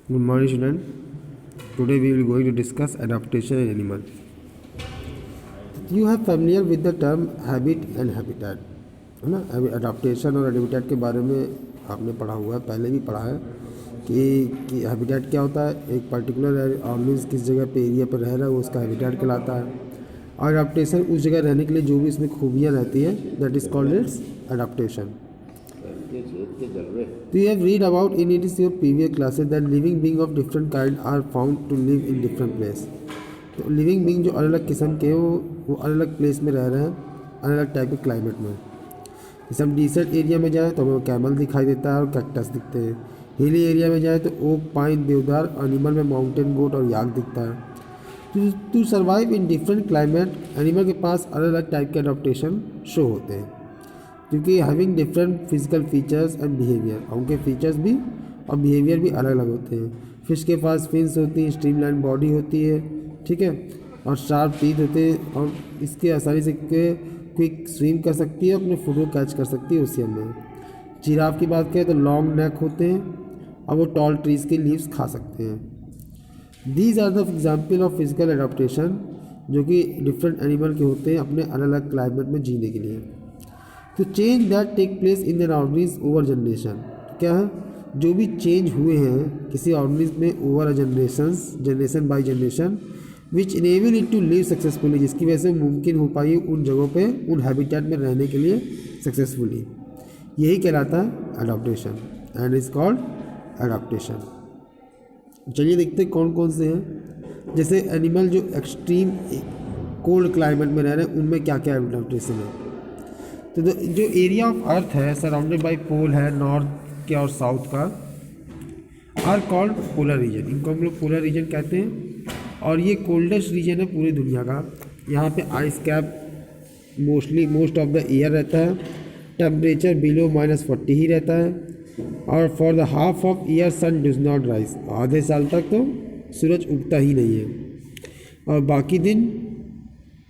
Good morning, student. Today we will going to discuss adaptation in animal. You are familiar with the term habit and habitat, है ना? अभी adaptation और habitat के बारे में आपने पढ़ा हुआ है, पहले भी पढ़ा है कि habitat क्या होता है. एक पर्टिकुलर ऑर्गेनिज्म किस जगह पे एरिया पर रह रहा है वो उसका habitat कहलाता है. और adaptation उस जगह रहने के लिए जो भी इसमें खूबियाँ रहती है that is called its adaptation. So you have read about in it is your previous classes that living beings of different kind are found to live in different place. तो लिविंग बींग जो अलग अलग किस्म के वो अलग अलग place में रह रहे हैं, अलग अलग टाइप के क्लाइमेट में. जैसे हम डिसर्ट एरिया में जाएँ तो हमें कैमल दिखाई देता है और कैक्टस दिखते हैं. हिली एरिया में जाए तो ओक, पाइन, देवदार. एनिमल में माउंटेन गोट और याक दिखता है. To survive in different climate animal के पास अलग अलग टाइप के अडोप्टेशन शो होते हैं, क्योंकि having different physical features and behaviour. उनके फीचर्स भी और बिहेवियर भी अलग अलग होते हैं. फिश के पास फिन्स होती हैं, स्ट्रीमलाइन बॉडी होती है, ठीक है, और शार्प टीथ होते हैं, और इसके आसानी से क्विक स्विम कर सकती है, अपने फूड को कैच कर सकती है ओशियन में. जिराफ की बात करें तो लॉन्ग नेक होते हैं और वो टॉल ट्रीज के लीव्स खा सकते हैं. These are the example of physical adaptation जो कि डिफरेंट एनिमल के होते हैं अपने अलग अलग क्लाइमेट में जीने के लिए. तो change that take place in an organism over generation. क्या है? जो भी चेंज हुए हैं किसी ऑर्गेनिज्म में over generation by generation which enable it to live successfully, जिसकी वजह से मुमकिन हो पाई उन जगहों पे उन हैबिटेट में रहने के लिए सक्सेसफुली. यही कहलाता है adaptation and is called adaptation. चलिए देखते हैं कौन कौन से हैं. जैसे एनिमल जो एक्सट्रीम कोल्ड क्लाइमेट में रह रहे हैं उनमें क्या क्या अडॉप्टेशन है. तो जो एरिया ऑफ अर्थ है सराउंडेड बाय पोल है, नॉर्थ के और साउथ का, आर कॉल्ड पोलर रीजन. इनको हम लोग पोलर रीजन कहते हैं और ये कोल्डेस्ट रीजन है पूरी दुनिया का. यहाँ पे ice cap most of the year रहता है. टेम्परेचर बिलो -40 ही रहता है और for the half of year sun does not rise. आधे साल तक तो सूरज उगता ही नहीं है और बाकी दिन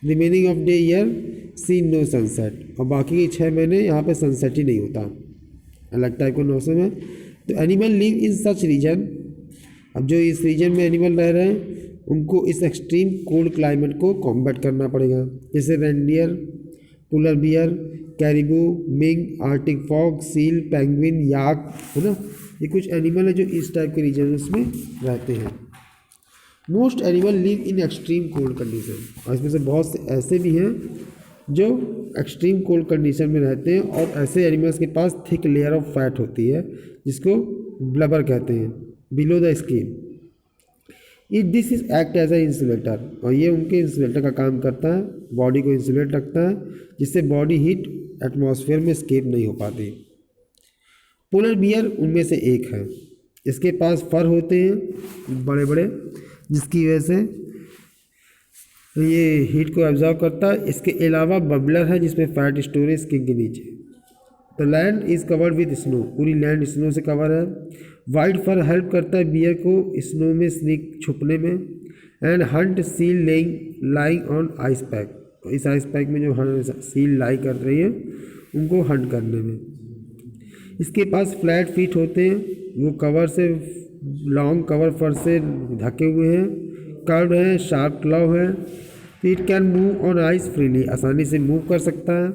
remaining of day year see no sunset. और बाकी के 6 महीने यहाँ पे सनसेट ही नहीं होता, अलग टाइप का मौसम है. तो animal live in such region. अब जो इस रीजन में एनिमल रह रहे हैं उनको इस एक्सट्रीम कोल्ड क्लाइमेट को कॉम्बैट करना पड़ेगा. जैसे reindeer, polar bear, caribou, mink, arctic fox, seal, penguin, yak, है ना. ये कुछ एनिमल है जो इस टाइप के रीजन में रहते हैं. Most animal live in extreme cold condition. और इसमें से बहुत से ऐसे भी हैं जो एक्सट्रीम कोल्ड कंडीशन में रहते हैं और ऐसे एनिमल्स के पास थिक लेयर ऑफ फैट होती है जिसको ब्लबर कहते हैं below the skin. This is act as a insulator. और ये उनके इंसुलेटर का काम करता है, बॉडी को इंसुलेट रखता है जिससे बॉडी हीट एटमॉस्फेयर में स्केप नहीं हो पाती. पोलर बियर उनमें से एक है. इसके पास फर होते हैं बड़े बड़े जिसकी वजह से ये हीट को एब्जॉर्व करता है. इसके अलावा बबलर है जिसमें फैट स्टोरेज स्किन के नीचे. The land is covered with snow. पूरी लैंड स्नो से कवर है. वाइट फर हेल्प करता है बियर को स्नो में स्नीक छुपने में. And Hunt seal lying on ice pack. इस आइस पैक में जो सील लाई कर रही है उनको हंट करने में. इसके पास फ्लैट फीट होते हैं. वो कवर से लॉन्ग कवर फर से ढके हुए हैं. कर्व्ड है, शार्प क्लॉव है. It can move on ice freely. आसानी से मूव कर सकता है.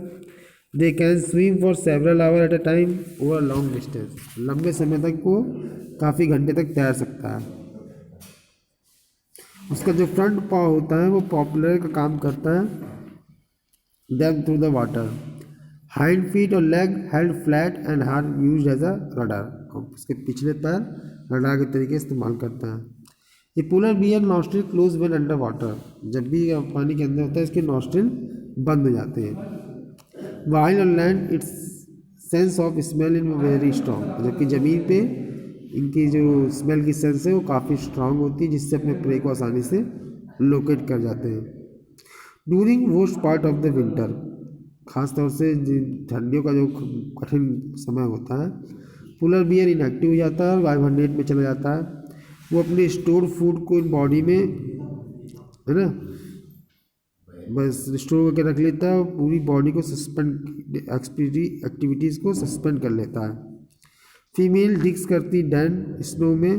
They can swim for several hour at a time over long distance. लंबे समय तक वो काफ़ी घंटे तक तैर सकता है. उसका जो फ्रंट पॉ होता है वो पॉपुलर का काम करता है them through the water. Hind feet और leg held flat and are used as a rudder. उसके पिछले पैर रडार के तरीके इस्तेमाल करता है. ये polar bear nostril close well under water. जब भी पानी के अंदर होता है इसके नॉस्ट्रिल बंद हो जाते हैं. While on land its sense of smell in very strong. जबकि ज़मीन पे इनकी जो स्मेल की सेंस है वो काफ़ी स्ट्रांग होती है जिससे अपने प्रे को आसानी से लोकेट कर जाते हैं. During worst part of the winter, ख़ासतौर से ठंडियों का जो कठिन समय होता है, पोलर बियर इनएक्टिव हो जाता है और हाइबरनेट में चला जाता है. वो अपने स्टोर फूड को इन बॉडी में, है ना, बस स्टोर करके रख लेता है और पूरी बॉडी को सस्पेंड एक्टिविटीज़ को सस्पेंड कर लेता है. फीमेल डिग्स करती डैन स्नो में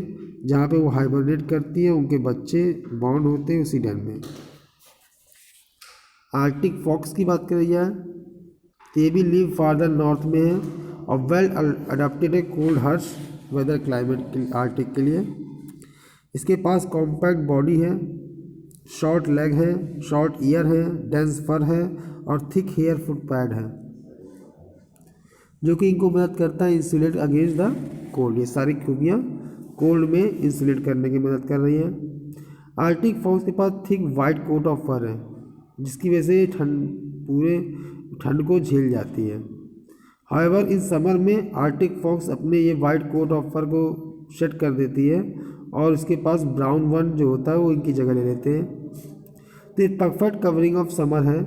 जहाँ पे वो हाइबरनेट करती हैं, उनके बच्चे बॉर्न होते हैं उसी डैम में। आर्टिक फॉक्स की बात करी जाए तो ये भी लिव फार्दर नॉर्थ में है और वेल अडेप्टेड है कोल्ड हर्श वेदर क्लाइमेट के आर्टिक के लिए। इसके पास कॉम्पैक्ट बॉडी है, शॉर्ट लेग है, शॉर्ट ईयर है, डेंस फर है और थिक हेयर फुट पैड है, जो कि इनको मदद करता है इंसुलेट अगेंस्ट द कोल्ड। ये सारी खूबियाँ कोल्ड में इंसुलेट करने की मदद कर रही हैं। आर्टिक फॉक्स के पास थिक वाइट कोट ऑफ फर है, जिसकी वजह से पूरे ठंड को झेल जाती है। हाउएवर इन समर में आर्टिक फॉक्स अपने ये वाइट कोट ऑफ फर को शेड कर देती है और इसके पास ब्राउन वन जो होता है वो इनकी जगह ले लेते हैं। तो ये परफेक्ट कवरिंग ऑफ समर है।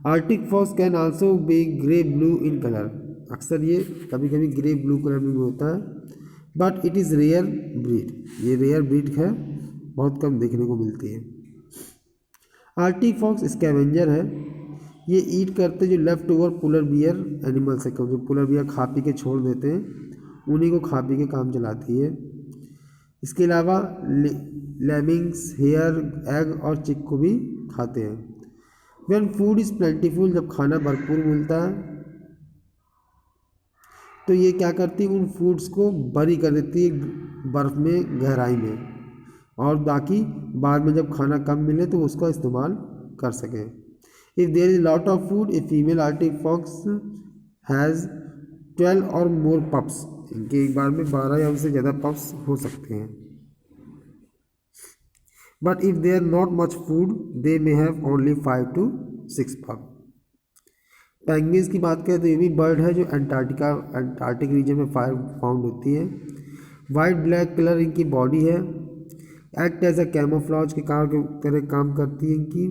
Arctic fox can also be grey blue in colour, अक्सर ये कभी कभी ग्रे ब्लू कलर में भी होता है, but it is rare breed, ये रेयर ब्रीड है, बहुत कम देखने को मिलती है। आर्टिक फॉक्स स्कैवेंजर है, ये ईट करते जो left over polar bear animals है, जो पोलर बियर खा पी के छोड़ देते हैं उन्हीं को खा पी के काम चलाती है। इसके अलावा लेमिंग्स, हेयर, एग और चिक को भी खाते हैं। व्हेन फूड इज़ प्लेंटीफुल, जब खाना भरपूर मिलता है तो ये क्या करती है, उन फूड्स को बरी कर देती है बर्फ़ में, गहराई में, और बाकी बाद में जब खाना कम मिले तो उसका इस्तेमाल कर सकें। If there is lot of food, a female arctic fox has 12 और मोर पप्स, इनके एक बार में 12 या उससे ज़्यादा पप्स हो सकते हैं। But if there not much food they may have only 5 to 6 पप। पेंगुइन्स की बात करें तो ये भी बर्ड है जो अंटार्कटिक रीजन में फाउंड होती है। वाइट ब्लैक कलर इनकी बॉडी है, एक्ट एज अ कैमोफ्लॉज के तरह काम करती है इनकी।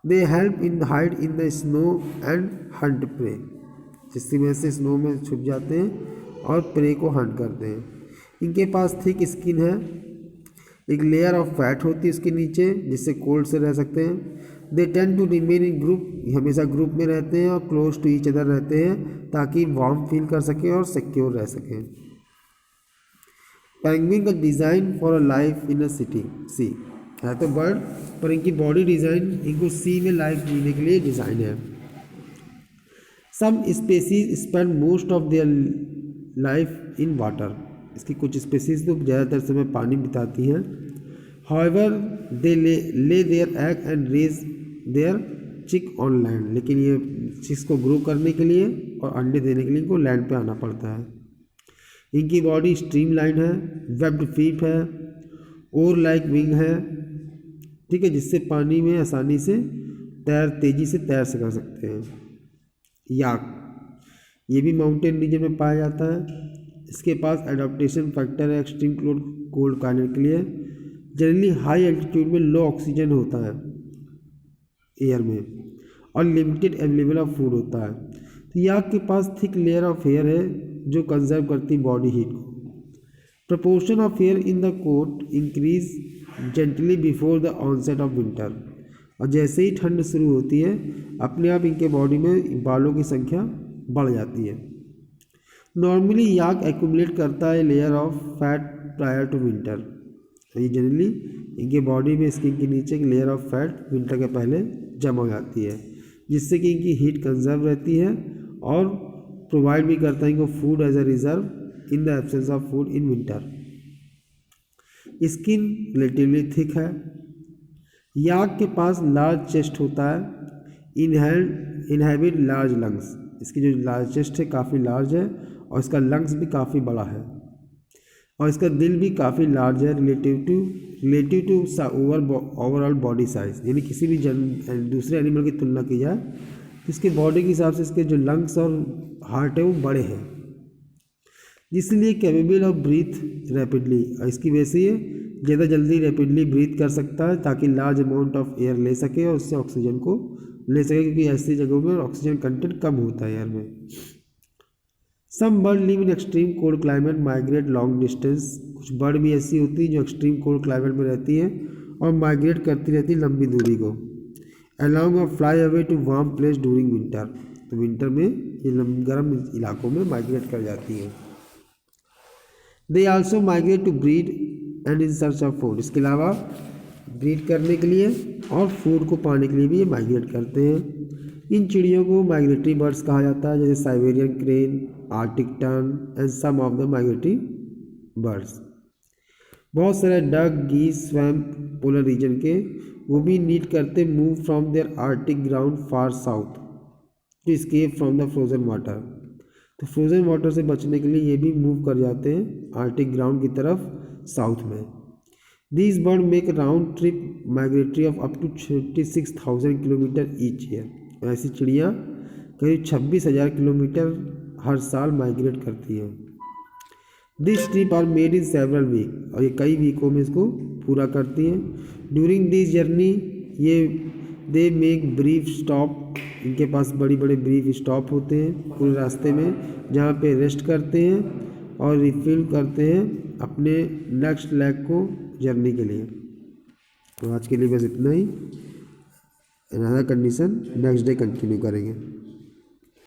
They help in hide in the snow and hunt prey, जिसकी वजह से स्नो में छुप जाते हैं और प्रे को हंट करते हैं। इनके पास थिक स्किन है, एक लेयर ऑफ फैट होती है उसके नीचे, जिससे कोल्ड से रह सकते हैं। They tend to remain in group, हमेशा ग्रुप में रहते हैं और क्लोज टू ईच अदर रहते हैं ताकि वार्म फील कर सकें और सिक्योर रह सकें। पेंगुइन का design for a life in a city sea है तो बर्ड, पर इनकी बॉडी डिज़ाइन इनको सी में लाइफ जीने के लिए डिज़ाइन है। Some species spend most of their life in water, इसकी कुछ स्पेसीज तो ज़्यादातर समय पानी बिताती हैं। However they lay their egg and raise their chick on land, लेकिन ये चिक्स को ग्रो करने के लिए और अंडे देने के लिए इनको लैंड पे आना पड़ता है। इनकी बॉडी स्ट्रीमलाइन है, वेब्ड फीट है, ओर लाइक विंग है, ठीक है, जिससे पानी में आसानी से तेज़ी से तैर कर सकते हैं। याक, ये भी माउंटेन रीजन में पाया जाता है। इसके पास एडाप्टेशन फैक्टर है एक्सट्रीम कोल्ड क्लाइमेट के लिए। जनरली हाई एल्टीट्यूड में लो ऑक्सीजन होता है एयर में और लिमिटेड अवेलेबल ऑफ फूड होता है। तो याक के पास थिक लेयर ऑफ हेयर है जो कंजर्व करती बॉडी हीट को। Proportion of hair in the coat increase gently before the onset of winter, और जैसे ही ठंड शुरू होती है अपने आप इनके बॉडी में बालों की संख्या बढ़ जाती है। नॉर्मली याक एक्यूमुलेट करता है layer of fat prior to winter, ये जनरली इनके बॉडी में स्किन के नीचे एक लेयर ऑफ फैट विंटर के पहले जमा हो जाती है, जिससे कि इनकी हीट कंजर्व रहती है और प्रोवाइड भी करता है इनको food as a reserve in the absence of food in winter. Skin relatively thick है। याक के पास लार्ज चेस्ट होता है, इनहैबिट लार्ज लंग्स, इसकी जो लार्ज चेस्ट है काफ़ी लार्ज है और इसका लंग्स भी काफ़ी बड़ा है और इसका दिल भी काफ़ी लार्ज है relative to overall body size, यानी किसी भी दूसरे एनिमल की तुलना की जाए तो इसके बॉडी के हिसाब से इसके जो लंग्स और हार्ट है वो बड़े हैं, इसलिए कैपेबल ऑफ ब्रीथ रैपिडली, और इसकी वजह से ये ज़्यादा जल्दी रैपिडली ब्रीथ कर सकता है ताकि लार्ज अमाउंट ऑफ एयर ले सके और उससे ऑक्सीजन को ले सके, क्योंकि ऐसी जगहों में ऑक्सीजन कंटेंट कम होता है एयर में। Some bird live in extreme cold climate migrate long distance, कुछ बर्ड भी ऐसी होती है जो एक्सट्रीम कोल्ड क्लाइमेट में रहती है और माइग्रेट करती रहती है लंबी दूरी को, अलॉन्ग और fly away to warm place during winter, तो विंटर में ये गर्म इलाकों में माइग्रेट कर जाती है। They also migrate to breed and in search of food. इसके अलावा ब्रीड करने के लिए और फूड को पाने के लिए भी ये माइग्रेट करते हैं। इन चिड़ियों को माइग्रेटरी बर्ड्स कहा जाता है, जैसे Siberian crane, arctic tern and some of the migratory birds. बहुत सारे डक, गीस, स्वैम्प, पोलर रीजन के वो भी नीड करते move from their arctic ground far south to escape from the frozen water. तो फ्रोजन वाटर से बचने के लिए ये भी मूव कर जाते हैं आर्टिक ग्राउंड की तरफ साउथ में। These bird make round trip migratory of up to 36,000 kilometre each year. ऐसी चिड़ियाँ करीब 26,000 किलोमीटर हर साल माइग्रेट करती हैं। This trip are made in several week, और ये कई वीकों में इसको पूरा करती हैं। ड्यूरिंग दिस जर्नी ये दे मेक ब्रीफ स्टॉप, इनके पास बड़ी बड़े ब्रीफ स्टॉप होते हैं पूरे रास्ते में, जहाँ पे रेस्ट करते हैं और रिफिल करते हैं अपने नेक्स्ट लेग को जर्नी के लिए। तो आज के लिए बस इतना ही। Another condition next day continue करेंगे।